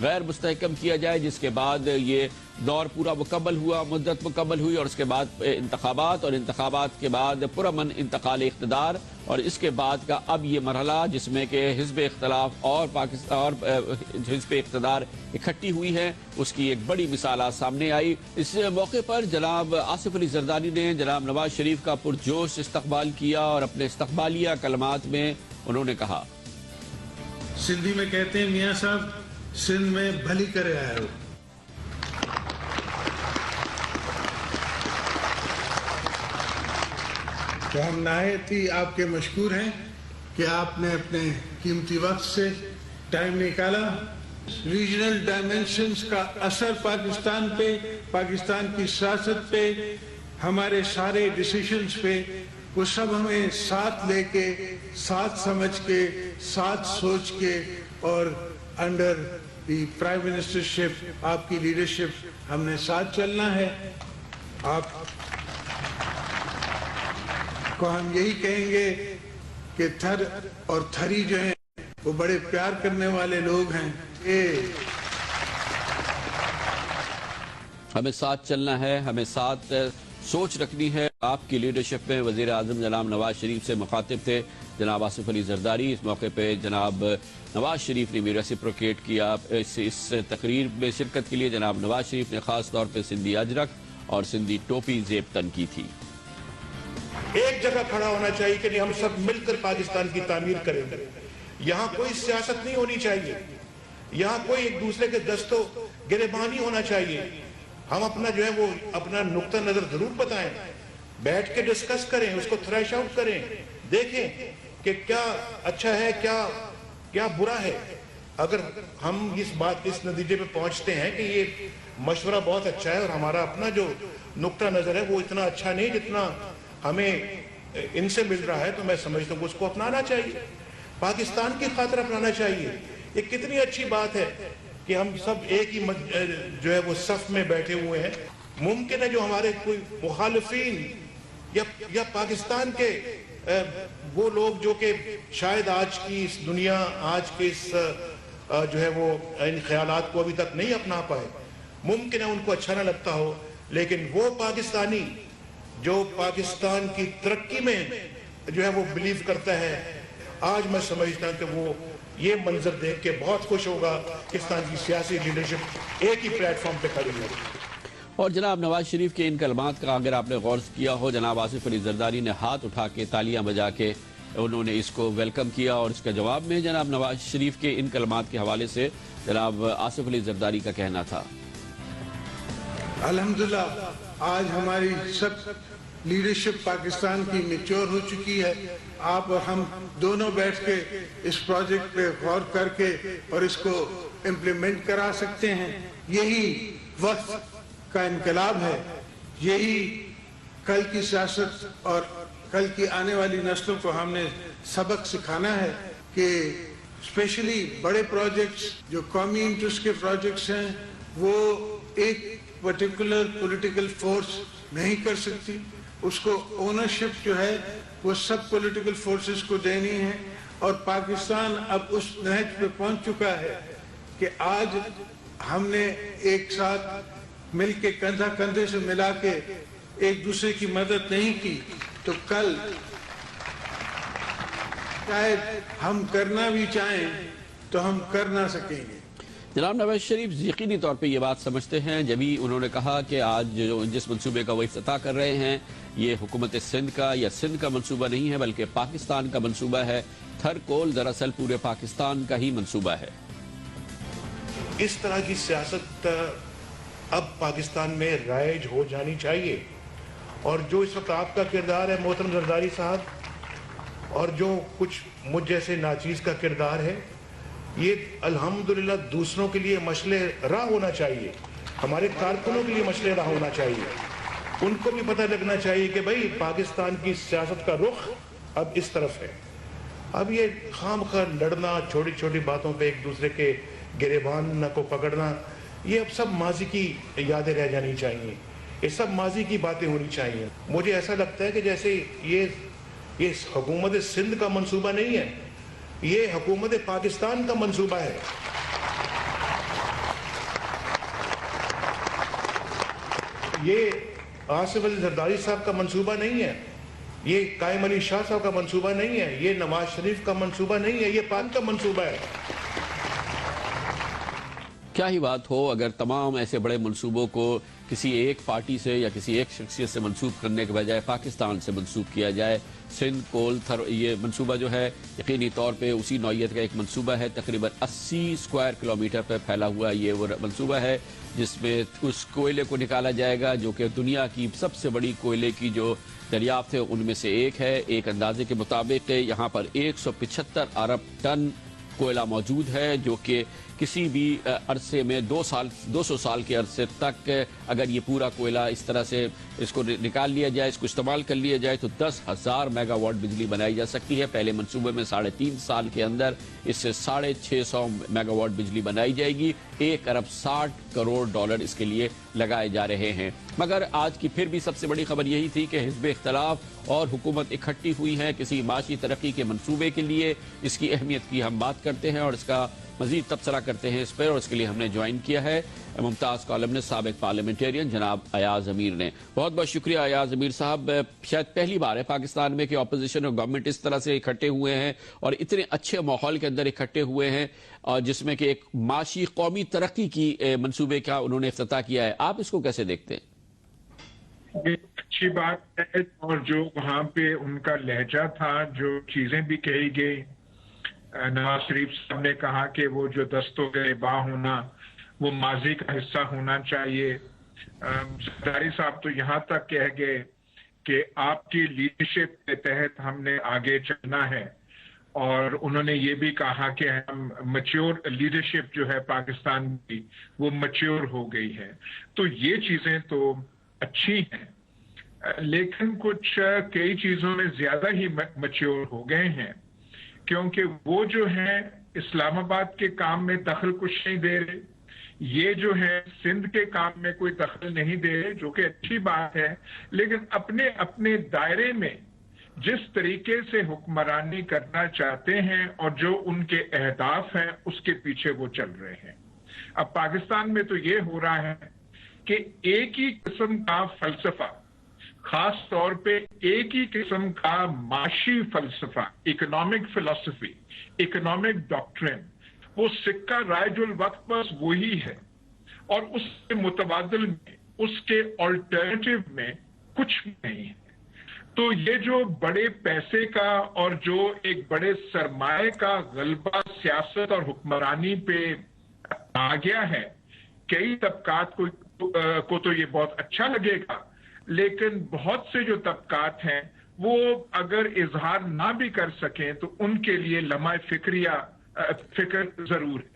غیر مستحکم کیا جائے، جس کے بعد یہ دور پورا مکمل ہوا، مدت مکمل ہوئی، اور اس کے بعد انتخابات، اور انتخابات کے بعد پرامن انتقال اقتدار، اور اس کے بعد کا اب یہ مرحلہ جس میں کہ حزب اختلاف اور حزب اقتدار اکٹھی ہوئی ہے، اس کی ایک بڑی مثال سامنے آئی۔ اس موقع پر جناب آصف علی زرداری نے جناب نواز شریف کا پرجوش استقبال کیا، اور اپنے استقبالیہ کلمات میں انہوں نے کہا، سندھی میں کہتے ہیں میاں صاحب سندھ میں بھلی کرے آئے ہو۔ تو ہم نہایت ہی آپ کے مشکور ہیں کہ آپ نے اپنے قیمتی وقت سے ٹائم نکالا۔ ریجنل ڈائمنشنز کا اثر پاکستان پہ، پاکستان کی سیاست پہ، ہمارے سارے ڈیسیشنز پہ، وہ سب ہمیں ساتھ لے کے، ساتھ سمجھ کے، ساتھ سوچ کے، اور انڈر دی پرائم منسٹرشپ، آپ کی لیڈرشپ ہم نے ساتھ چلنا ہے۔ آپ کو ہم یہی کہیں گے کہ تھر اور تھری جو ہیں وہ بڑے پیار کرنے والے لوگ ہیں۔ ہمیں ساتھ چلنا ہے، ہمیں ساتھ سوچ رکھنی ہے۔ آپ کی لیڈرشپ میں وزیر اعظم جناب نواز شریف سے مخاطب تھے جناب آصف علی زرداری۔ اس موقع پہ جناب نواز شریف نے بھی ریسیپروکیٹ کیا۔ اس تقریر میں شرکت کے لیے جناب نواز شریف نے خاص طور پہ سندھی اجرک اور سندھی ٹوپی زیب تن کی تھی۔ ایک جگہ کھڑا ہونا چاہیے کہ نہیں، ہم سب مل کر پاکستان کی تعمیر کریں گے۔ یہاں کوئی سیاست نہیں ہونی چاہیے، یہاں کوئی ایک دوسرے کے دستوں گریبانی ہونا چاہیے۔ ہم اپنا جو ہے وہ اپنا نقطہ نظر ضرور بتائیں، بیٹھ کے ڈسکس کریں، اس کو تھریش آؤٹ کریں، دیکھیں کہ کیا اچھا ہے، کیا برا ہے۔ اگر ہم اس نتیجے پہ پہنچتے ہیں کہ یہ مشورہ بہت اچھا ہے اور ہمارا اپنا جو نقطہ نظر ہے وہ اتنا اچھا نہیں جتنا ہمیں ان سے مل رہا ہے، تو میں سمجھتا ہوں کہ اس کو اپنانا چاہیے، پاکستان کی خاطر اپنانا چاہیے۔ یہ کتنی اچھی بات ہے کہ ہم سب ایک ہی جو ہے وہ صف میں بیٹھے ہوئے ہیں۔ ممکن ہے جو ہمارے کوئی مخالفین یا پاکستان کے وہ لوگ جو کہ شاید آج کی اس دنیا، آج کے اس جو ہے وہ ان خیالات کو ابھی تک نہیں اپنا پائے، ممکن ہے ان کو اچھا نہ لگتا ہو، لیکن وہ پاکستانی جو پاکستان کی ترقی میں جو ہے وہ بلیو کرتا ہے، آج میں سمجھتا ہوں کہ وہ یہ منظر دیکھ کے بہت خوش ہوگا کہ پاکستان کی سیاسی لیڈرشپ ایک ہی پلیٹ فارم پہ کھڑی ہے۔ اور جناب نواز شریف کے ان کلمات کا اگر آپ نے غور کیا ہو، جناب آصف علی زرداری نے ہاتھ اٹھا کے تالیاں بجا کے انہوں نے اس کو ویلکم کیا، اور اس کے جواب میں جناب نواز شریف کے ان کلمات کے حوالے سے جناب آصف علی زرداری کا کہنا تھا، الحمدللہ آج ہماری سب لیڈرشپ پاکستان کی میچور ہو چکی ہے۔ آپ اور ہم دونوں بیٹھ کے اس پروجیکٹ پہ غور کر کے اور اس کو امپلیمنٹ کرا سکتے ہیں۔ یہی وقت کا انقلاب ہے، یہی کل کی سیاست اور کل کی آنے والی نسلوں کو ہم نے سبق سکھانا ہے کہ اسپیشلی بڑے پروجیکٹس جو قومی انٹرسٹ کے پروجیکٹس ہیں وہ ایک پرٹیکولر پولیٹیکل فورس نہیں کر سکتی، اس کو اونرشپ جو ہے وہ سب پولیٹیکل فورسز کو دینی ہے۔ اور پاکستان اب اس نہج پہ پہنچ چکا ہے کہ آج ہم نے ایک ساتھ مل کے کندھا کندھے سے ملا کے ایک دوسرے کی مدد نہیں کی تو کل شاید ہم کرنا بھی چاہیں تو ہم کر نہ سکیں گے۔ جناب نواز شریف یقینی طور پہ یہ بات سمجھتے ہیں، جبھی انہوں نے کہا کہ آج جس منصوبے کا وہ افتتاح کر رہے ہیں یہ حکومت سندھ کا یا سندھ کا منصوبہ نہیں ہے بلکہ پاکستان کا منصوبہ ہے۔ تھر کول دراصل پورے پاکستان کا ہی منصوبہ ہے۔ اس طرح کی سیاست اب پاکستان میں رائج ہو جانی چاہیے، اور جو اس وقت آپ کا کردار ہے محترم زرداری صاحب، اور جو کچھ مجھ جیسے ناچیز کا کردار ہے، یہ الحمدللہ دوسروں کے لیے مشعل راہ ہونا چاہیے، ہمارے کارکنوں کے لیے مشعل راہ ہونا چاہیے۔ ان کو بھی پتہ لگنا چاہیے کہ بھائی پاکستان کی سیاست کا رخ اب اس طرف ہے۔ اب یہ خام خواہ لڑنا، چھوٹی چھوٹی باتوں پہ ایک دوسرے کے گریبان کو پکڑنا، یہ اب سب ماضی کی یادیں رہ جانی چاہیے، یہ سب ماضی کی باتیں ہونی چاہیے۔ مجھے ایسا لگتا ہے کہ جیسے یہ حکومت سندھ کا منصوبہ نہیں ہے، یہ حکومت پاکستان کا منصوبہ ہے۔ یہ آصف علی زرداری صاحب کا منصوبہ نہیں ہے، یہ قائم علی شاہ صاحب کا منصوبہ نہیں ہے، یہ نواز شریف کا منصوبہ نہیں ہے، یہ پاک کا منصوبہ ہے۔ کیا ہی بات ہو، اگر تمام ایسے بڑے منصوبوں کو کسی ایک پارٹی سے یا کسی ایک شخصیت سے منسوب کرنے کے بجائے پاکستان سے منسوب کیا جائے۔ سندھ کول یہ منصوبہ جو ہے یقینی طور پہ اسی نوعیت کا ایک منصوبہ ہے، تقریباً 80 اسکوائر کلومیٹر پہ پھیلا ہوا یہ وہ منصوبہ ہے جس میں اس کوئلے کو نکالا جائے گا جو کہ دنیا کی سب سے بڑی کوئلے کی جو دریافت ہے ان میں سے ایک ہے۔ ایک اندازے کے مطابق یہاں پر 175 ارب ٹن کوئلہ موجود ہے جو کہ کسی بھی عرصے میں 200 سال کے عرصے تک اگر یہ پورا کوئلہ اس طرح سے اس کو نکال لیا جائے، اس کو استعمال کر لیا جائے تو 10,000 میگا واٹ بجلی بنائی جا سکتی ہے۔ پہلے منصوبے میں 3.5 سال کے اندر اس سے 650 میگا واٹ بجلی بنائی جائے گی۔ 1 ارب 60 کروڑ ڈالر اس کے لیے لگائے جا رہے ہیں۔ مگر آج کی پھر بھی سب سے بڑی خبر یہی تھی کہ حزب اختلاف اور حکومت اکٹھی ہوئی ہے کسی معاشی ترقی کے منصوبے کے لیے۔ اس کی اہمیت کی ہم بات کرتے ہیں اور اس کا مزید تبصرہ کرتے ہیں اس پر، اور اس کے لیے ہم نے جوائن کیا ہے ممتاز کالمنسٹ سابق پارلیمنٹرین جناب ایاز امیر نے۔ بہت بہت شکریہ ایاز امیر صاحب۔ شاید پہلی بار ہے پاکستان میں کہ اپوزیشن اور گورنمنٹ اس طرح سے اکٹھے ہوئے ہیں اور اتنے اچھے ماحول کے اندر اکٹھے ہوئے ہیں جس میں کہ ایک معاشی قومی ترقی کی منصوبے کا انہوں نے افتتاح کیا ہے۔ آپ اس کو کیسے دیکھتے ہیں؟ یہ اچھی بات ہے، اور جو وہاں پہ ان کا لہجہ تھا، جو چیزیں بھی کہی گئی، نواز شریف صاحب نے کہا کہ وہ جو دستوں کے با ہونا وہ ماضی کا حصہ ہونا چاہیے۔ زرداری صاحب تو یہاں تک کہہ گئے کہ آپ کی لیڈرشپ کے تحت ہم نے آگے چلنا ہے، اور انہوں نے یہ بھی کہا کہ ہم میچور لیڈرشپ جو ہے پاکستان کی وہ میچور ہو گئی ہے۔ تو یہ چیزیں تو اچھی ہیں، لیکن کچھ کئی چیزوں میں زیادہ ہی میچور ہو گئے ہیں، کیونکہ وہ جو ہے اسلام آباد کے کام میں دخل کچھ نہیں دے رہے، یہ جو ہے سندھ کے کام میں کوئی دخل نہیں دے رہے، جو کہ اچھی بات ہے، لیکن اپنے اپنے دائرے میں جس طریقے سے حکمرانی کرنا چاہتے ہیں اور جو ان کے اہداف ہیں اس کے پیچھے وہ چل رہے ہیں۔ اب پاکستان میں تو یہ ہو رہا ہے کہ ایک ہی قسم کا فلسفہ، خاص طور پہ ایک ہی قسم کا معاشی فلسفہ، اکنامک فلسفی، اکنامک ڈاکٹرن، وہ سکہ رائج الوقت بس وہی ہے، اور اس کے متبادل میں، اس کے آلٹرنیٹو میں کچھ نہیں ہے۔ تو یہ جو بڑے پیسے کا اور جو ایک بڑے سرمایہ کا غلبہ سیاست اور حکمرانی پہ آ گیا ہے، کئی طبقات کو تو یہ بہت اچھا لگے گا، لیکن بہت سے جو طبقات ہیں وہ اگر اظہار نہ بھی کر سکیں تو ان کے لیے لمحہ فکر ضرور ہے۔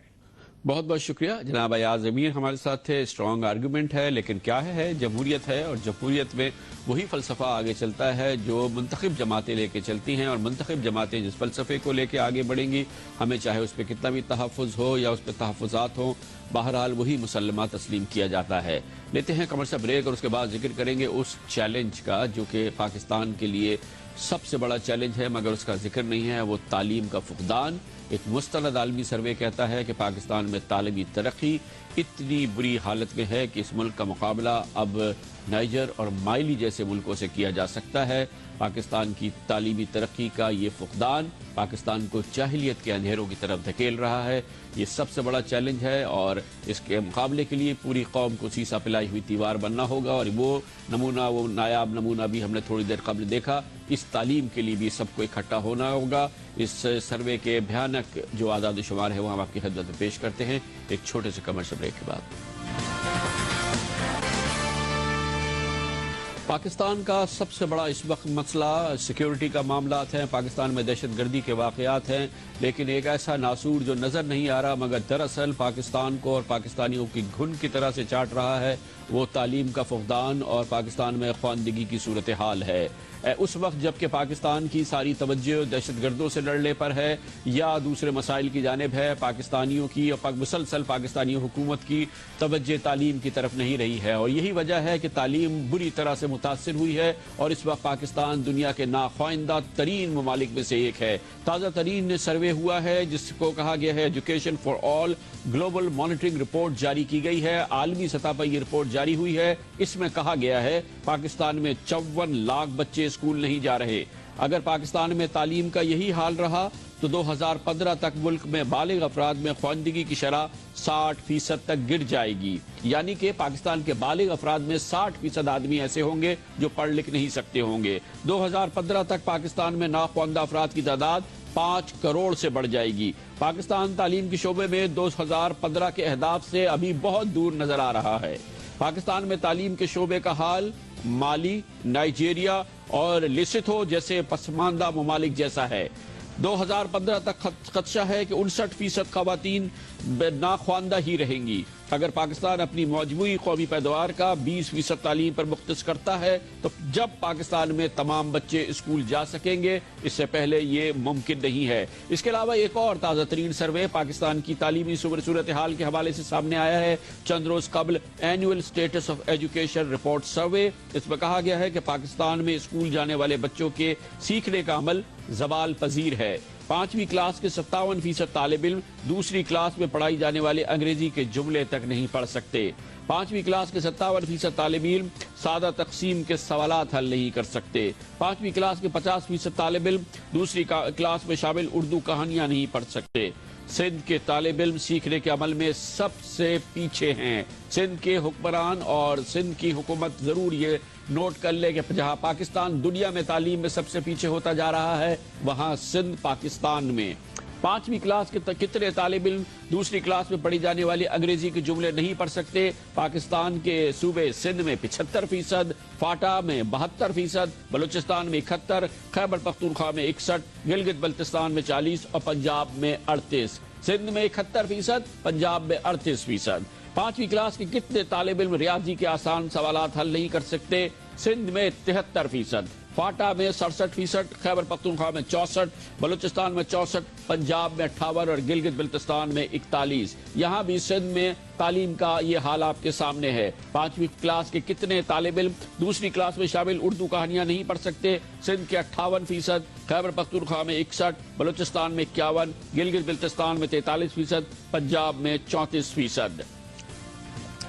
بہت بہت شکریہ جناب ایاز امیر ہمارے ساتھ تھے۔ اسٹرانگ آرگومنٹ ہے، لیکن کیا ہے جمہوریت ہے، اور جمہوریت میں وہی فلسفہ آگے چلتا ہے جو منتخب جماعتیں لے کے چلتی ہیں، اور منتخب جماعتیں جس فلسفے کو لے کے آگے بڑھیں گی، ہمیں چاہے اس پہ کتنا بھی تحفظ ہو یا اس پہ تحفظات ہوں، بہرحال وہی مسلمہ تسلیم کیا جاتا ہے۔ لیتے ہیں کمرشل بریک اور اس کے بعد ذکر کریں گے اس چیلنج کا جو کہ پاکستان کے لیے سب سے بڑا چیلنج ہے مگر اس کا ذکر نہیں ہے، وہ تعلیم کا فقدان۔ ایک مستند عالمی سروے کہتا ہے کہ پاکستان میں تعلیمی ترقی اتنی بری حالت میں ہے کہ اس ملک کا مقابلہ اب نائجر اور مالی جیسے ملکوں سے کیا جا سکتا ہے۔ پاکستان کی تعلیمی ترقی کا یہ فقدان پاکستان کو جاہلیت کے اندھیروں کی طرف دھکیل رہا ہے۔ یہ سب سے بڑا چیلنج ہے اور اس کے مقابلے کے لیے پوری قوم کو سیسا پلائی ہوئی دیوار بننا ہوگا، اور وہ نمونہ، وہ نایاب نمونہ بھی ہم نے تھوڑی دیر قبل دیکھا۔ اس تعلیم کے لیے بھی سب کو اکٹھا ہونا ہوگا۔ اس سروے کے بھیانک جو اعداد و شمار ہے وہ ہم آپ کی خدمت میں پیش کرتے ہیں ایک چھوٹے سے کمرشل بریک کے بعد۔ پاکستان کا سب سے بڑا اس وقت مسئلہ سیکیورٹی کا معاملات ہیں، پاکستان میں دہشت گردی کے واقعات ہیں، لیکن ایک ایسا ناسور جو نظر نہیں آ رہا مگر دراصل پاکستان کو اور پاکستانیوں کی گھن کی طرح سے چاٹ رہا ہے، وہ تعلیم کا فقدان اور پاکستان میں خواندگی کی صورتحال ہے۔ اس وقت جب کہ پاکستان کی ساری توجہ دہشت گردوں سے لڑنے پر ہے یا دوسرے مسائل کی جانب ہے، پاکستانیوں کی اور مسلسل پاکستانی حکومت کی توجہ تعلیم کی طرف نہیں رہی ہے، اور یہی وجہ ہے کہ تعلیم بری طرح سے متاثر ہوئی ہے اور اس وقت پاکستان دنیا کے ناخواندہ ترین ممالک میں سے ایک ہے۔ تازہ ترین سروے ہوا ہے جس کو کہا گیا ہے education for all global monitoring report جاری کی گئی ہے، عالمی سطح پر یہ رپورٹ جاری ہوئی ہے۔ اس میں کہا گیا ہے پاکستان میں 54 لاکھ بچے اسکول نہیں جا رہے۔ اگر پاکستان میں تعلیم کا یہی حال رہا تو 2015 تک ملک میں بالغ افراد میں خواندگی کی شرح 60% تک گر جائے گی، یعنی کہ پاکستان کے بالغ افراد میں 60% آدمی ایسے ہوں گے جو پڑھ لکھ نہیں سکتے ہوں گے۔ 2015 تک پاکستان میں ناخواندہ افراد کی تعداد 5 کروڑ سے بڑھ جائے گی۔ پاکستان تعلیم کے شعبے میں 2015 کے اہداف سے ابھی بہت دور نظر آ رہا ہے۔ پاکستان میں تعلیم کے شعبے کا حال مالی، نائجیریا اور لیسوتھو جیسے پسماندہ ممالک جیسا ہے۔ 2015 تک خدشہ ہے کہ 59% خواتین ناخواندہ ہی رہیں گی۔ اگر پاکستان اپنی مجموعی قومی پیداوار کا 20% تعلیم پر مختص کرتا ہے تو جب پاکستان میں تمام بچے اسکول جا سکیں گے، اس سے پہلے یہ ممکن نہیں ہے۔ اس کے علاوہ ایک اور تازہ ترین سروے پاکستان کی تعلیمی صورتحال کے حوالے سے سامنے آیا ہے چند روز قبل، annual status of education report survey. اس میں کہا گیا ہے کہ پاکستان میں اسکول جانے والے بچوں کے سیکھنے کا عمل زوال پذیر ہے۔ 5ویں کلاس کے 57% طالب علم دوسری کلاس میں پڑھائی جانے والے انگریزی کے جملے تک نہیں پڑھ سکتے۔ 5ویں کلاس کے 57% طالب علم سادہ تقسیم کے سوالات حل نہیں کر سکتے۔ 5ویں کلاس کے 50% طالب علم دوسری کلاس میں شامل اردو کہانیاں نہیں پڑھ سکتے۔ سندھ کے طالب علم سیکھنے کے عمل میں سب سے پیچھے ہیں۔ سندھ کے حکمران اور سندھ کی حکومت ضرور یہ نوٹ کر لے کہ جہاں پاکستان دنیا میں تعلیم میں سب سے پیچھے ہوتا جا رہا ہے، وہاں سندھ پاکستان میں 5ویں کلاس کے کتنے طالب علم دوسری کلاس میں پڑھی جانے والی انگریزی کے جملے نہیں پڑھ سکتے؟ پاکستان کے صوبے سندھ میں 75%، فاٹا میں 72%، بلوچستان میں 71%، خیبر پختونخوا میں 61%، گلگت بلتستان میں 40% اور پنجاب میں 38%۔ سندھ میں 71%، پنجاب میں 38%۔ 5ویں کلاس کے کتنے طالب علم ریاضی کے آسان سوالات حل نہیں کر سکتے؟ سندھ میں 73%، فاٹا میں 67%، خیبر پختونخوا میں 64%، بلوچستان میں 64%، پنجاب میں 58% اور گلگت بلتستان میں 41%۔ یہاں بھی سندھ میں تعلیم کا یہ حال آپ کے سامنے ہے۔ 5ویں کلاس کے کتنے طالب علم دوسری کلاس میں شامل اردو کہانیاں نہیں پڑھ سکتے؟ سندھ کے 58%، خیبر پختونخوا میں 61%، بلوچستان میں 51%، گلگت بلتستان میں 43%، پنجاب میں 34%۔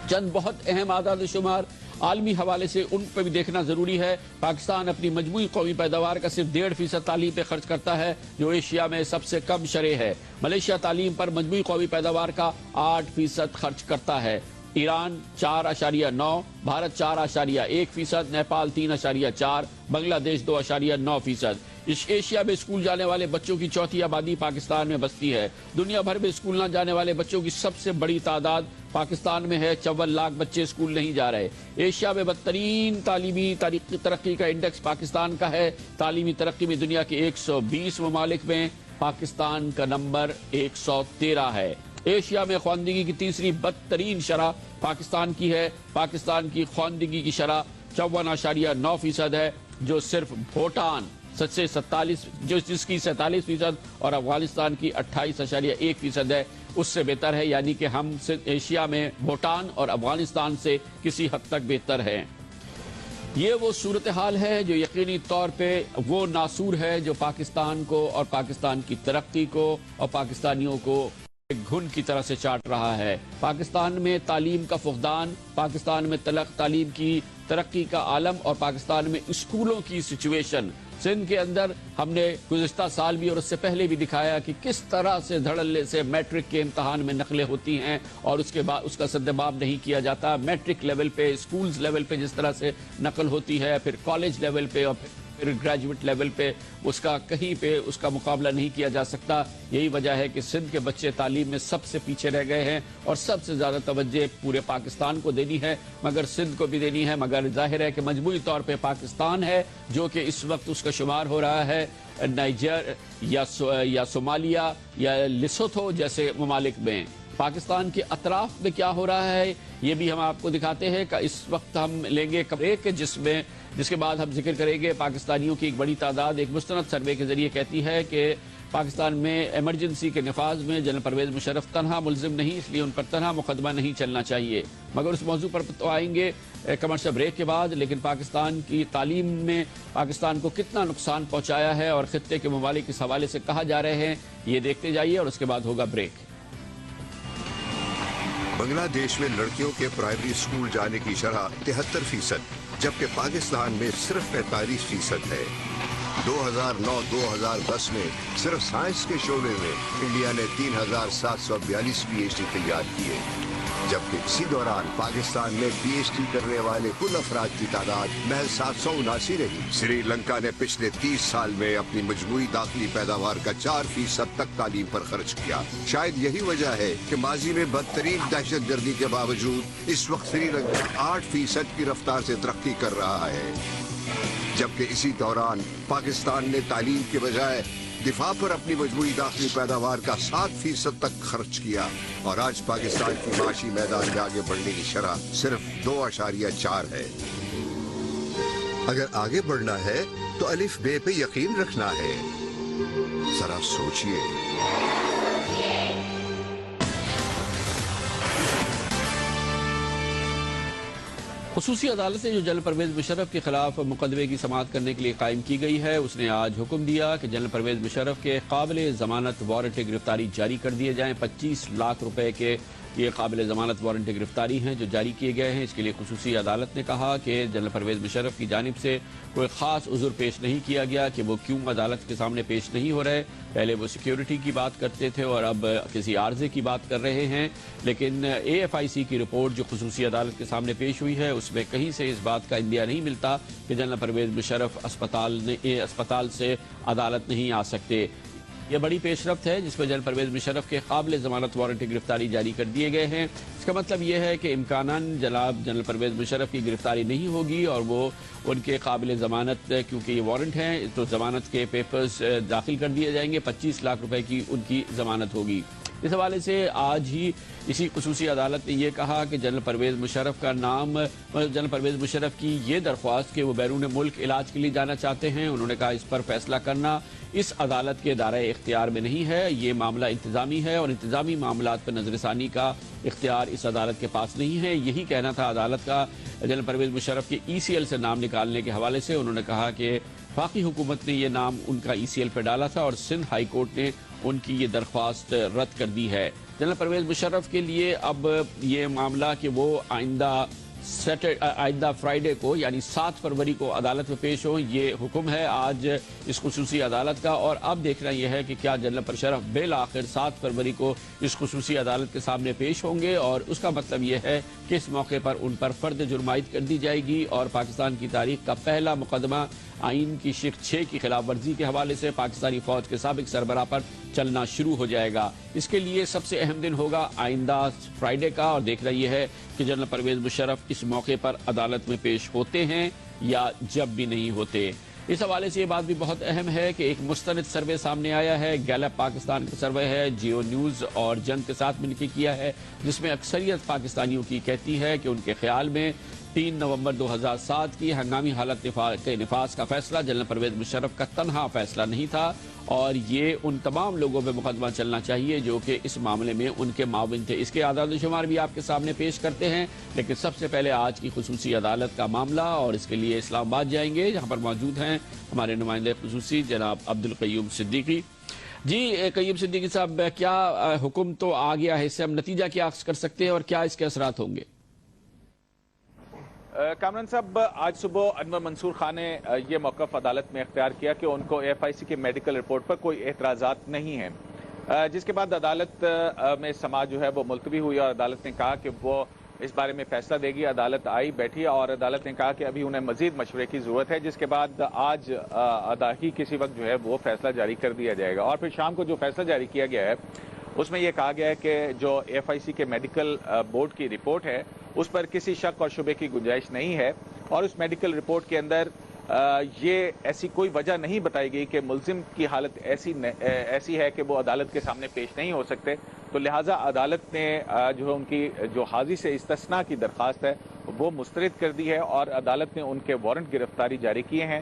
چند بہت اہم اعداد و شمار عالمی حوالے سے ان پہ بھی دیکھنا ضروری ہے۔ پاکستان اپنی مجموعی قومی پیداوار کا صرف 1.5% تعلیم پہ خرچ کرتا ہے، جو ایشیا میں سب سے کم شرح ہے۔ ملیشیا تعلیم پر مجموعی قومی پیداوار کا 8% خرچ کرتا ہے۔ ایران 4.9%، بھارت 4.1%، نیپال 3.4%، بنگلہ دیش 2.9%۔ ایشیا میں اسکول جانے والے بچوں کی چوتھی آبادی پاکستان میں بستی ہے۔ دنیا بھر میں اسکول نہ جانے والے بچوں کی سب سے بڑی تعداد پاکستان میں ہے، 54 لاکھ بچے اسکول نہیں جا رہے۔ ایشیا میں بدترین تعلیمی ترقی کا انڈیکس پاکستان کا ہے۔ تعلیمی ترقی میں دنیا کے 120 ممالک میں پاکستان کا نمبر 113 ہے۔ ایشیا میں خواندگی کی تیسری بدترین شرح پاکستان کی ہے۔ پاکستان کی خواندگی کی شرح 54.9% ہے، جو صرف بھوٹان جس کی 47% اور افغانستان کی 28.1% ہے، اس سے بہتر ہے، یعنی کہ ہم ایشیا میں بھوٹان اور افغانستان سے کسی حد تک بہتر ہیں۔ یہ وہ صورتحال ہے جو یقینی طور پہ وہ ناسور ہے جو پاکستان کو اور پاکستان کی ترقی کو اور پاکستانیوں کو ایک گھن کی طرح سے چاٹ رہا ہے۔ پاکستان میں تعلیم کا فقدان، پاکستان میں تعلیم کی ترقی کا عالم اور پاکستان میں اسکولوں کی سچویشن۔ سندھ کے اندر ہم نے گزشتہ سال بھی اور اس سے پہلے بھی دکھایا کہ کس طرح سے دھڑلے سے میٹرک کے امتحان میں نقلیں ہوتی ہیں اور اس کے بعد اس کا سدباب نہیں کیا جاتا۔ میٹرک لیول پہ، اسکولز لیول پہ جس طرح سے نقل ہوتی ہے، پھر کالج لیول پہ اور پھر گریجویٹ لیول پہ اس کا کہیں پہ اس کا مقابلہ نہیں کیا جا سکتا۔ یہی وجہ ہے کہ سندھ کے بچے تعلیم میں سب سے پیچھے رہ گئے ہیں اور سب سے زیادہ توجہ پورے پاکستان کو دینی ہے، مگر سندھ کو بھی دینی ہے۔ مگر ظاہر ہے کہ مجموعی طور پہ پاکستان ہے جو کہ اس وقت اس کا شمار ہو رہا ہے نائجر یا صومالیہ یا لیسوتھو جیسے ممالک میں۔ پاکستان کے اطراف میں کیا ہو رہا ہے یہ بھی ہم آپ کو دکھاتے ہیں کہ اس وقت ہم لیں گے ایک جس کے بعد ہم ذکر کریں گے۔ پاکستانیوں کی ایک بڑی تعداد ایک مستند سروے کے ذریعے کہتی ہے کہ پاکستان میں ایمرجنسی کے نفاذ میں جنرل پرویز مشرف تنہا ملزم نہیں، اس لیے ان پر تنہا مقدمہ نہیں چلنا چاہیے۔ مگر اس موضوع پر تو آئیں گے کمرشل بریک کے بعد، لیکن پاکستان کی تعلیم میں پاکستان کو کتنا نقصان پہنچایا ہے اور خطے کے ممالک اس حوالے سے کہا جا رہے ہیں، یہ دیکھتے جائیے اور اس کے بعد ہوگا بریک۔ بنگلہ دیش میں لڑکیوں کے پرائمری اسکول جانے کی شرح 73%، جبکہ پاکستان میں صرف 45% ہے۔ 2009-2010 میں صرف سائنس کے شعبے میں انڈیا نے 3742 پی ایچ ڈی تیار کیے، جبکہ اسی دوران پاکستان میں پی ایچ ڈی کرنے والے کل افراد کی تعداد محض 779 رہی۔ سری لنکا نے پچھلے 30 سال میں اپنی مجموعی داخلی پیداوار کا 4% تک تعلیم پر خرچ کیا۔ شاید یہی وجہ ہے کہ ماضی میں بدترین دہشت گردی کے باوجود اس وقت سری لنکا 8% کی رفتار سے ترقی کر رہا ہے، جبکہ اسی دوران پاکستان نے تعلیم کے بجائے دفاع پر اپنی مجموعی داخلی پیداوار کا 7% تک خرچ کیا، اور آج پاکستان کی معاشی میدان میں آگے بڑھنے کی شرح صرف 2.4 ہے۔ اگر آگے بڑھنا ہے تو الف بے پہ یقین رکھنا ہے۔ ذرا سوچئے۔ خصوصی عدالت جو جنرل پرویز مشرف کے خلاف مقدمے کی سماعت کرنے کے لیے قائم کی گئی ہے، اس نے آج حکم دیا کہ جنرل پرویز مشرف کے قابل ضمانت وارنٹ گرفتاری جاری کر دیے جائیں۔ 25 لاکھ روپے کے یہ قابل ضمانت وارنٹ گرفتاری ہیں جو جاری کیے گئے ہیں۔ اس کے لیے خصوصی عدالت نے کہا کہ جنرل پرویز مشرف کی جانب سے کوئی خاص عذر پیش نہیں کیا گیا کہ وہ کیوں عدالت کے سامنے پیش نہیں ہو رہے۔ پہلے وہ سیکیورٹی کی بات کرتے تھے اور اب کسی عارضے کی بات کر رہے ہیں، لیکن AFIC کی رپورٹ جو خصوصی عدالت کے سامنے پیش ہوئی ہے اس میں کہیں سے اس بات کا اندیا نہیں ملتا کہ جنرل پرویز مشرف اسپتال سے عدالت نہیں آ سکتے۔ یہ بڑی پیش رفت ہے جس میں جنرل پرویز مشرف کے قابل ضمانت وارنٹ گرفتاری جاری کر دیے گئے ہیں۔ اس کا مطلب یہ ہے کہ امکاناً جناب جنرل پرویز مشرف کی گرفتاری نہیں ہوگی اور وہ ان کے قابل ضمانت، کیونکہ یہ وارنٹ ہیں تو ضمانت کے پیپرز داخل کر دیے جائیں گے۔ 25 لاکھ روپے کی ان کی ضمانت ہوگی۔ اس حوالے سے آج ہی اسی خصوصی عدالت نے یہ کہا کہ جنرل پرویز مشرف کی یہ درخواست کہ وہ بیرون ملک علاج کے لیے جانا چاہتے ہیں، انہوں نے کہا اس پر فیصلہ کرنا اس عدالت کے دائرۂ اختیار میں نہیں ہے، یہ معاملہ انتظامی ہے اور انتظامی معاملات پر نظر ثانی کا اختیار اس عدالت کے پاس نہیں ہے۔ یہی کہنا تھا عدالت کا جنرل پرویز مشرف کے ECL سے نام نکالنے کے حوالے سے۔ انہوں نے کہا کہ وفاقی حکومت نے یہ نام ان کا ECL پہ ڈالا تھا اور سندھ ہائی کورٹ نے ان کی یہ درخواست رد کر دی ہے۔ جنرل پرویز مشرف کے لیے اب یہ معاملہ کہ وہ آئندہ فرائیڈے کو یعنی 7 فروری کو عدالت میں پیش ہوں، یہ حکم ہے آج اس خصوصی عدالت کا، اور اب دیکھنا یہ ہے کہ کیا جنرل مشرف بالآخر 7 فروری کو اس خصوصی عدالت کے سامنے پیش ہوں گے، اور اس کا مطلب یہ ہے کہ اس موقع پر ان پر فرد جرم عائد کر دی جائے گی اور پاکستان کی تاریخ کا پہلا مقدمہ آئین کی شق 6 کی خلاف ورزی کے حوالے سے پاکستانی فوج کے سابق سربراہ پر چلنا شروع ہو جائے گا۔ اس کے لیے سب سے اہم دن ہوگا آئندہ فرائیڈے کا، اور دیکھنا یہ ہے کہ جنرل پرویز مشرف اس موقع پر عدالت میں پیش ہوتے ہیں یا جب بھی نہیں ہوتے۔ اس حوالے سے یہ بات بھی بہت اہم ہے کہ ایک مستند سروے سامنے آیا ہے، گیلپ پاکستان کا سروے ہے، جیو نیوز اور جن کے ساتھ مل کے کیا ہے، جس میں اکثریت پاکستانیوں کی کہتی ہے کہ ان کے خیال میں 3 نومبر 2007 کی ہنگامی حالت کے نفاذ کا فیصلہ جنرل پرویز مشرف کا تنہا فیصلہ نہیں تھا، اور یہ ان تمام لوگوں پہ مقدمہ چلنا چاہیے جو کہ اس معاملے میں ان کے معاون تھے۔ اس کے اعداد و شمار بھی آپ کے سامنے پیش کرتے ہیں، لیکن سب سے پہلے آج کی خصوصی عدالت کا معاملہ، اور اس کے لیے اسلام آباد جائیں گے جہاں پر موجود ہیں ہمارے نمائندے خصوصی جناب عبدالقیوم صدیقی۔ جی قیوم صدیقی صاحب، کیا حکم تو آ گیا ہے، اس سے ہم نتیجہ کیا اخذ کر سکتے ہیں اور کیا اس کے اثرات ہوں گے؟ کامران صاحب، آج صبح انور منصور خان نے یہ موقف عدالت میں اختیار کیا کہ ان کو AFIC کی میڈیکل رپورٹ پر کوئی اعتراضات نہیں ہیں، جس کے بعد عدالت میں سماعت جو ہے وہ ملتوی ہوئی اور عدالت نے کہا کہ وہ اس بارے میں فیصلہ دے گی۔ عدالت آئی بیٹھی اور عدالت نے کہا کہ ابھی انہیں مزید مشورے کی ضرورت ہے، جس کے بعد آج ہی کسی وقت جو ہے وہ فیصلہ جاری کر دیا جائے گا، اور پھر شام کو جو فیصلہ جاری کیا گیا ہے اس میں یہ کہا گیا ہے کہ جو AFIC کے میڈیکل بورڈ کی رپورٹ ہے اس پر کسی شک اور شبے کی گنجائش نہیں ہے، اور اس میڈیکل رپورٹ کے اندر یہ ایسی کوئی وجہ نہیں بتائی گئی کہ ملزم کی حالت ایسی ہے کہ وہ عدالت کے سامنے پیش نہیں ہو سکتے، تو لہٰذا عدالت نے جو ان کی جو حاضری سے استثناء کی درخواست ہے وہ مسترد کر دی ہے، اور عدالت نے ان کے وارنٹ گرفتاری جاری کیے ہیں۔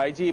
IG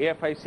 AFIC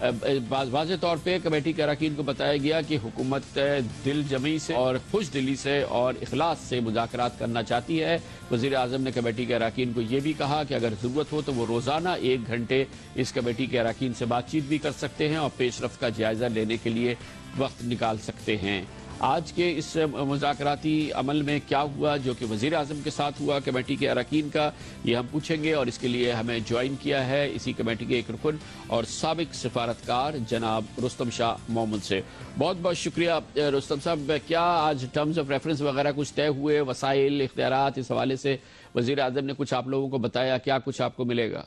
واضح طور پہ کمیٹی کے اراکین کو بتایا گیا کہ حکومت دل جمعی سے اور خوش دلی سے اور اخلاص سے مذاکرات کرنا چاہتی ہے۔ وزیر اعظم نے کمیٹی کے اراکین کو یہ بھی کہا کہ اگر ضرورت ہو تو وہ روزانہ 1 گھنٹے اس کمیٹی کے اراکین سے بات چیت بھی کر سکتے ہیں اور پیش رفت کا جائزہ لینے کے لیے وقت نکال سکتے ہیں۔ آج کے اس مذاکراتی عمل میں کیا ہوا جو کہ وزیر اعظم کے ساتھ ہوا کمیٹی کے اراکین کا، یہ ہم پوچھیں گے، اور اس کے لیے ہمیں جوائن کیا ہے اسی کمیٹی کے ایک رکن اور سابق سفارتکار جناب رستم شاہ محمد سے۔ بہت بہت شکریہ رستم صاحب۔ کیا آج ٹرمز آف ریفرنس وغیرہ کچھ طے ہوئے، وسائل، اختیارات، اس حوالے سے وزیر اعظم نے کچھ آپ لوگوں کو بتایا، کیا کچھ آپ کو ملے گا؟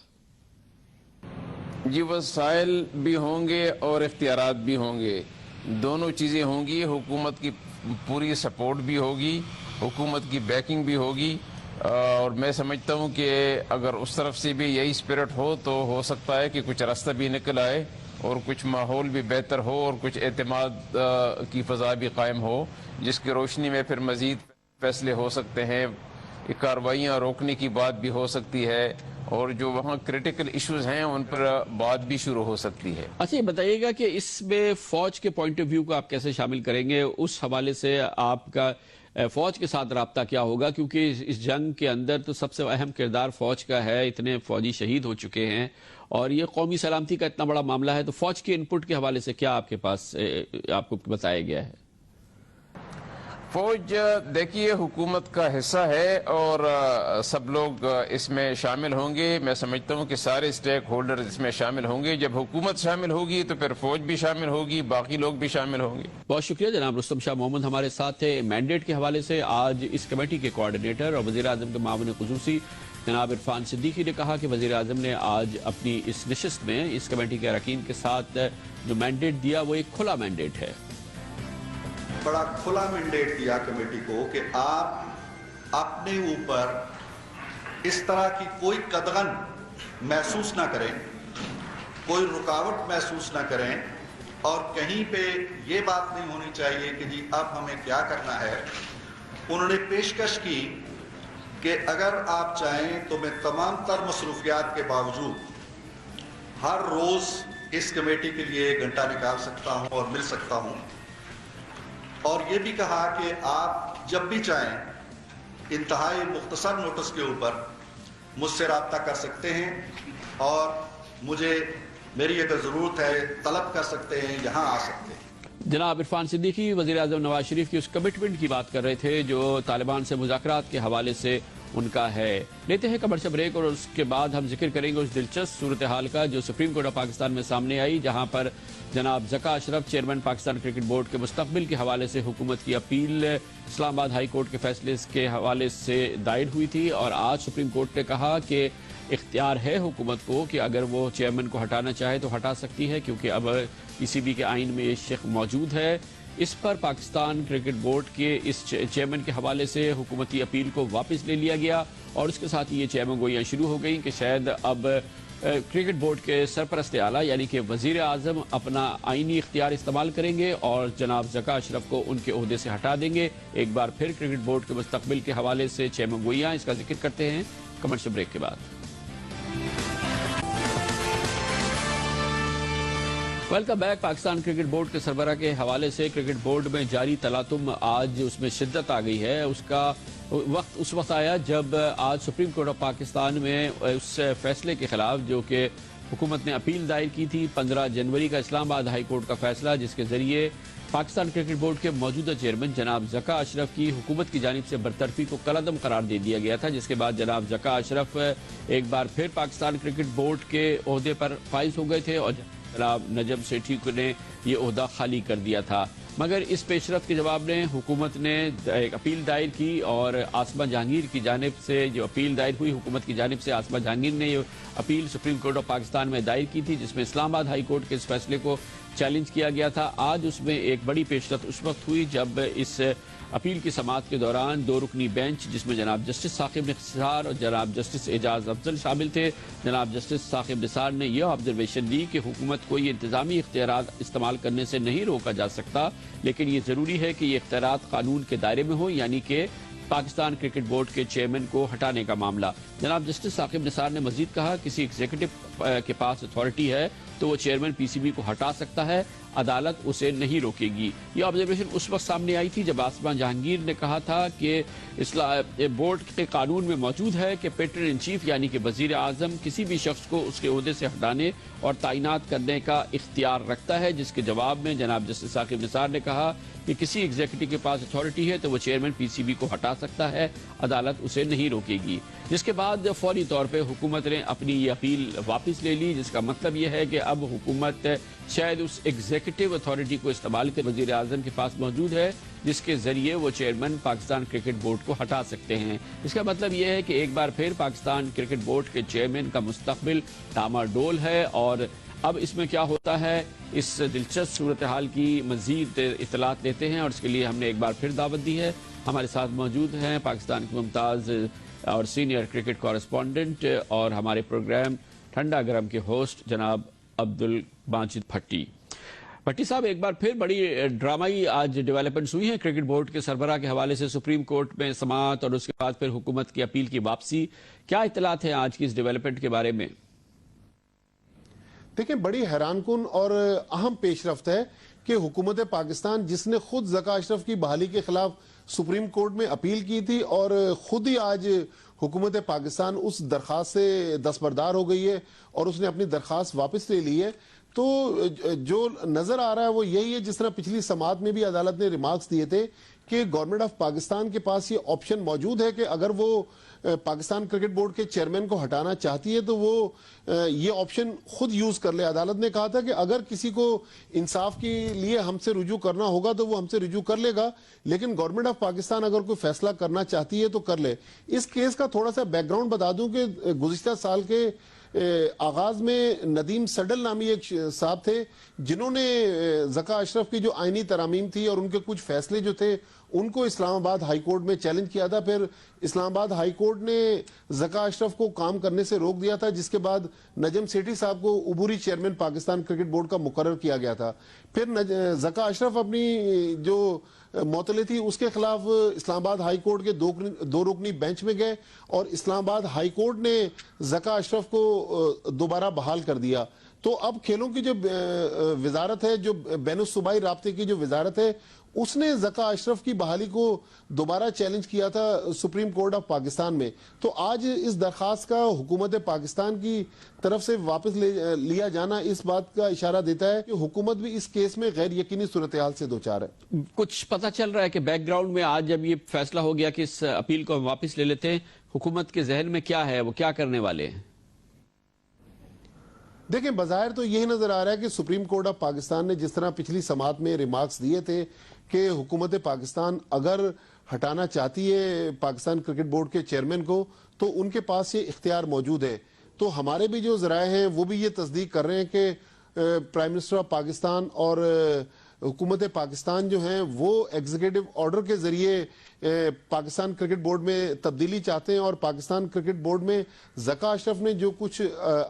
جی، وسائل بھی ہوں گے اور اختیارات بھی ہوں گے، دونوں چیزیں ہوں گی۔ حکومت کی پوری سپورٹ بھی ہوگی، حکومت کی بیکنگ بھی ہوگی، اور میں سمجھتا ہوں کہ اگر اس طرف سے بھی یہی اسپرٹ ہو تو ہو سکتا ہے کہ کچھ راستہ بھی نکل آئے اور کچھ ماحول بھی بہتر ہو اور کچھ اعتماد کی فضا بھی قائم ہو، جس کی روشنی میں پھر مزید فیصلے ہو سکتے ہیں، کارروائیاں روکنے کی بات بھی ہو سکتی ہے، اور جو وہاں کریٹیکل ایشوز ہیں ان پر بات بھی شروع ہو سکتی ہے۔ اچھا، یہ بتائیے گا کہ اس میں فوج کے پوائنٹ آف ویو کو آپ کیسے شامل کریں گے؟ اس حوالے سے آپ کا فوج کے ساتھ رابطہ کیا ہوگا؟ کیونکہ اس جنگ کے اندر تو سب سے اہم کردار فوج کا ہے، اتنے فوجی شہید ہو چکے ہیں اور یہ قومی سلامتی کا اتنا بڑا معاملہ ہے، تو فوج کے انپٹ کے حوالے سے کیا آپ کے پاس آپ کو بتایا گیا ہے؟ فوج دیکھیے حکومت کا حصہ ہے اور سب لوگ اس میں شامل ہوں گے۔ میں سمجھتا ہوں کہ سارے اسٹیک ہولڈر اس میں شامل ہوں گے۔ جب حکومت شامل ہوگی تو پھر فوج بھی شامل ہوگی، باقی لوگ بھی شامل ہوں گے۔ بہت شکریہ جناب رستم شاہ محمد ہمارے ساتھ تھے۔ مینڈیٹ کے حوالے سے آج اس کمیٹی کے کوارڈینیٹر اور وزیر اعظم کے معاون خصوصی جناب عرفان صدیقی نے کہا کہ وزیر اعظم نے آج اپنی اس نشست میں اس کمیٹی کے اراکین کے ساتھ جو مینڈیٹ دیا وہ ایک کھلا مینڈیٹ ہے، بڑا کھلا مینڈیٹ دیا کمیٹی کو کہ آپ اپنے اوپر اس طرح کی کوئی قدغن محسوس نہ کریں، کوئی رکاوٹ محسوس نہ کریں، اور کہیں پہ یہ بات نہیں ہونی چاہیے کہ جی اب ہمیں کیا کرنا ہے۔ انہوں نے پیشکش کی کہ اگر آپ چاہیں تو میں تمام تر مصروفیات کے باوجود ہر روز اس کمیٹی کے لیے 1 گھنٹہ نکال سکتا ہوں اور مل سکتا ہوں، اور یہ بھی کہا کہ آپ جب بھی چاہیں انتہائی مختصر نوٹس کے اوپر مجھ سے رابطہ کر سکتے ہیں، اور مجھے میری اگر ضرورت ہے طلب کر سکتے ہیں، یہاں آ سکتے ہیں۔ جناب عرفان صدیقی وزیر اعظم نواز شریف کی اس کمٹمنٹ کی بات کر رہے تھے جو طالبان سے مذاکرات کے حوالے سے ان کا ہے۔ لیتے ہیں کمرشل بریک اور اس کے بعد ہم ذکر کریں گے اس دلچسپ صورتحال کا جو سپریم کورٹ آف پاکستان میں سامنے آئی، جہاں پر جناب ذکا اشرف چیئرمین پاکستان کرکٹ بورڈ کے مستقبل کے حوالے سے حکومت کی اپیل اسلام آباد ہائی کورٹ کے فیصلے کے حوالے سے دائر ہوئی تھی، اور آج سپریم کورٹ نے کہا کہ اختیار ہے حکومت کو کہ اگر وہ چیئرمین کو ہٹانا چاہے تو ہٹا سکتی ہے، کیونکہ اب پی سی بی کے آئین میں یہ شق موجود ہے۔ اس پر پاکستان کرکٹ بورڈ کے اس چیئرمین کے حوالے سے حکومتی اپیل کو واپس لے لیا گیا، اور اس کے ساتھ یہ چیئرمین گوئیاں شروع ہو گئیں کہ شاید اب کرکٹ بورڈ کے سرپرست اعلیٰ یعنی کہ وزیر اعظم اپنا آئینی اختیار استعمال کریں گے اور جناب ذکا اشرف کو ان کے عہدے سے ہٹا دیں گے۔ ایک بار پھر کرکٹ بورڈ کے مستقبل کے حوالے سے چیئرمین گوئیاں، اس کا ذکر کرتے ہیں کمرشل بریک کے بعد۔ Welcome back. Pakistan cricket board کے سربراہ کے حوالے سے کرکٹ بورڈ میں جاری تلاطم آج اس میں شدت آ گئی ہے۔ اس کا وقت اس وقت آیا جب آج سپریم کورٹ آف پاکستان میں اس فیصلے کے خلاف جو کہ حکومت نے اپیل دائر کی تھی 15 جنوری کا اسلام آباد ہائی کورٹ کا فیصلہ، جس کے ذریعے پاکستان کرکٹ بورڈ کے موجودہ چیئرمین جناب ذکا اشرف کی حکومت کی جانب سے برطرفی کو کالعدم قرار دے دیا گیا تھا، جس کے بعد جناب ذکا اشرف ایک بار پھر پاکستان کرکٹ بورڈ کے عہدے پر فائز ہو گئے تھے اور جناب نجم سیٹھی نے یہ عہدہ خالی کر دیا تھا۔ مگر اس پیش رفت کے جواب میں حکومت نے ایک اپیل دائر کی اور آسمہ جہانگیر کی جانب سے جو اپیل دائر ہوئی، حکومت کی جانب سے آسمہ جہانگیر نے یہ appeal supreme court of Pakistan میں دائر کی تھی، جس میں اسلام آباد ہائی کورٹ کے اس فیصلے کو چیلنج کیا گیا تھا۔ آج اس میں ایک بڑی پیش رفت اس وقت ہوئی جب اس اپیل کی سماعت کے دوران 2 رکنی بینچ جس میں جناب جسٹس ثاقب نثار اور جناب جسٹس اعجاز افضل شامل تھے، جناب جسٹس ثاقب نثار نے یہ آبزرویشن دی کہ حکومت کو یہ انتظامی اختیارات استعمال کرنے سے نہیں روکا جا سکتا، لیکن یہ ضروری ہے کہ یہ اختیارات قانون کے دائرے میں ہوں، یعنی کہ پاکستان کرکٹ بورڈ کے چیئرمین کو ہٹانے کا معاملہ۔ جناب جسٹس ثاقب نثار نے مزید کہا کسی ایگزیکٹو کے پاس اتھارٹی ہے تو وہ چیئرمین پی سی بی کو ہٹا سکتا ہے، عدالت اسے نہیں روکے گی۔ یہ آبزرویشن اس وقت سامنے آئی تھی جب آصف جہانگیر نے کہا تھا کہ بورڈ کے قانون میں موجود ہے کہ پیٹرن ان چیف یعنی کہ وزیر اعظم کسی بھی شخص کو اس کے عہدے سے ہٹانے اور تعینات کرنے کا اختیار رکھتا ہے، جس کے جواب میں جناب جسٹس ثاقب نثار نے کہا کہ کسی ایگزیکٹو کے پاس اتھارٹی ہے تو وہ چیئرمین پی سی بی کو ہٹا سکتا ہے، عدالت اسے نہیں روکے گی۔ جس کے بعد فوری طور پہ حکومت نے اپنی یہ اپیل واپس لے لی، جس کا مطلب یہ ہے کہ اب حکومت شاید اس ایگزیکٹو اتھارٹی کو استعمال کر وزیر اعظم کے پاس موجود ہے جس کے ذریعے وہ چیئرمین پاکستان کرکٹ بورڈ کو ہٹا سکتے ہیں۔ اس کا مطلب یہ ہے کہ ایک بار پھر پاکستان کرکٹ بورڈ کے چیئرمین کا مستقبل ڈاماڈول ہے، اور اب اس میں کیا ہوتا ہے اس دلچسپ صورتحال کی مزید اطلاعات لیتے ہیں، اور اس کے لیے ہم نے ایک بار پھر دعوت دی ہے۔ ہمارے ساتھ موجود ہیں پاکستان کے ممتاز اور سینئر کرکٹ کورسپونڈنٹ اور ہمارے پروگرام ٹھنڈا گرم کے ہوسٹ جناب عبدالماجد بھٹی۔ بھٹی صاحب، ایک بار پھر بڑی ڈرامائی آج ڈیولپمنٹس ہوئی ہیں کرکٹ بورڈ کے سربراہ کے حوالے سے، سپریم کورٹ میں سماعت اور اس کے بعد پھر حکومت کی اپیل کی واپسی۔ کیا اطلاعات ہیں آج کی اس ڈیولپمنٹ کے بارے میں؟ دیکھیں، بڑی حیران کن اور اہم پیش رفت ہے کہ حکومت پاکستان جس نے خود ذکا اشرف کی بحالی کے خلاف سپریم کورٹ میں اپیل کی تھی اور خود ہی آج حکومت پاکستان اس درخواست سے دستبردار ہو گئی ہے اور اس نے اپنی درخواست واپس لے لی ہے، تو جو نظر آ رہا ہے وہ یہی ہے جس طرح پچھلی سماعت میں بھی عدالت نے ریمارکس دیے تھے کہ گورنمنٹ آف پاکستان کے پاس یہ آپشن موجود ہے کہ اگر وہ پاکستان کرکٹ بورڈ کے چیئرمین کو ہٹانا چاہتی ہے تو وہ یہ آپشن خود یوز کر لے۔ عدالت نے کہا تھا کہ اگر کسی کو انصاف کے لیے ہم سے رجوع کرنا ہوگا تو وہ ہم سے رجوع کر لے گا، لیکن گورنمنٹ آف پاکستان اگر کوئی فیصلہ کرنا چاہتی ہے تو کر لے۔ اس کیس کا تھوڑا سا بیک گراؤنڈ بتا دوں کہ گزشتہ سال کے آغاز میں ندیم سڈل نامی ایک صاحب تھے جنہوں نے ذکا اشرف کی جو آئینی ترامیم تھی اور ان کے کچھ فیصلے جو تھے ان کو اسلام آباد ہائی کورٹ میں چیلنج کیا تھا۔ پھر اسلام آباد ہائی کورٹ نے ذکا اشرف کو کام کرنے سے روک دیا تھا، جس کے بعد نجم سیٹھی صاحب کو عبوری چیئرمین پاکستان کرکٹ بورڈ کا مقرر کیا گیا تھا۔ پھر ذکا اشرف اپنی جو معطلی تھی اس کے خلاف اسلام آباد ہائی کورٹ کے دو رکنی بینچ میں گئے اور اسلام آباد ہائی کورٹ نے ذکا اشرف کو دوبارہ بحال کر دیا۔ تو اب کھیلوں کی جو وزارت ہے، جو بین الصوبائی رابطے کی جو وزارت ہے، اس نے ذکا اشرف کی بحالی کو دوبارہ چیلنج کیا تھا سپریم کورٹ آف پاکستان میں۔ تو آج اس درخواست کا حکومت پاکستان کی طرف سے واپس لیا جانا اس بات کا اشارہ دیتا ہے کہ حکومت بھی اس کیس میں غیر یقینی صورتحال سے دوچار ہے۔ کچھ پتہ چل رہا ہے کہ بیک گراؤنڈ میں آج جب یہ فیصلہ ہو گیا کہ اس اپیل کو ہم واپس لے لیتے ہیں، حکومت کے ذہن میں کیا ہے، وہ کیا کرنے والے ہیں؟ دیکھیں، بظاہر تو یہی نظر آ رہا ہے کہ سپریم کورٹ آف پاکستان نے جس طرح پچھلی سماعت میں ریمارکس دیے تھے کہ حکومت پاکستان اگر ہٹانا چاہتی ہے پاکستان کرکٹ بورڈ کے چیئرمین کو تو ان کے پاس یہ اختیار موجود ہے۔ تو ہمارے بھی جو ذرائع ہیں وہ بھی یہ تصدیق کر رہے ہیں کہ پرائم منسٹر آف پاکستان اور حکومت پاکستان جو ہیں وہ ایگزیکٹو آرڈر کے ذریعے پاکستان کرکٹ بورڈ میں تبدیلی چاہتے ہیں، اور پاکستان کرکٹ بورڈ میں ذکا اشرف نے جو کچھ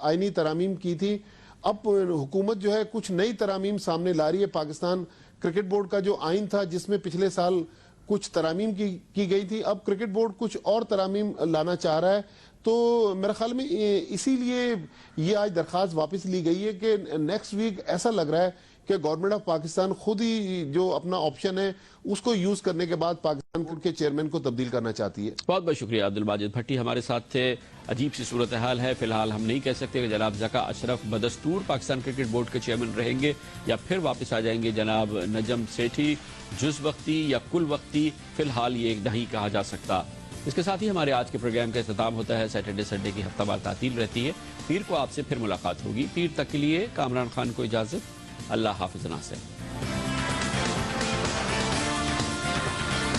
آئینی ترامیم کی تھی، اب حکومت جو ہے کچھ نئی ترامیم سامنے لا رہی ہے۔ پاکستان کرکٹ بورڈ کا جو آئین تھا جس میں پچھلے سال کچھ ترامیم کی گئی تھی، اب کرکٹ بورڈ کچھ اور ترامیم لانا چاہ رہا ہے۔ تو میرے خیال میں اسی لیے یہ آج درخواست واپس لی گئی ہے کہ نیکسٹ ویک ایسا لگ رہا ہے کہ گورنمنٹ آف پاکستان خود ہی جو اپنا آپشن ہے اس کو یوز کرنے کے بعد پاکستان کے چیئرمین کو تبدیل کرنا چاہتی ہے۔ بہت بہت شکریہ عبدالماجد بھٹی ہمارے ساتھ تھے۔ عجیب سی صورتحال ہے، فی الحال ہم نہیں کہہ سکتے کہ جناب ذکا اشرف بدستور پاکستان کرکٹ بورڈ کے چیئرمین رہیں گے یا پھر واپس آ جائیں گے جناب نجم سیٹھی، جز وقتی یا کل وقتی، فی الحال یہ نہیں کہا جا سکتا۔ اس کے ساتھ ہی ہمارے آج کے پروگرام کا اختتام ہوتا ہے۔ سیٹرڈے سنڈے کی ہفتہ وار تعطیل رہتی ہے، پیر کو آپ سے پھر ملاقات ہوگی۔ پیر تک کے لیے کامران خان کو اجازت، اللہ حافظ ناصر۔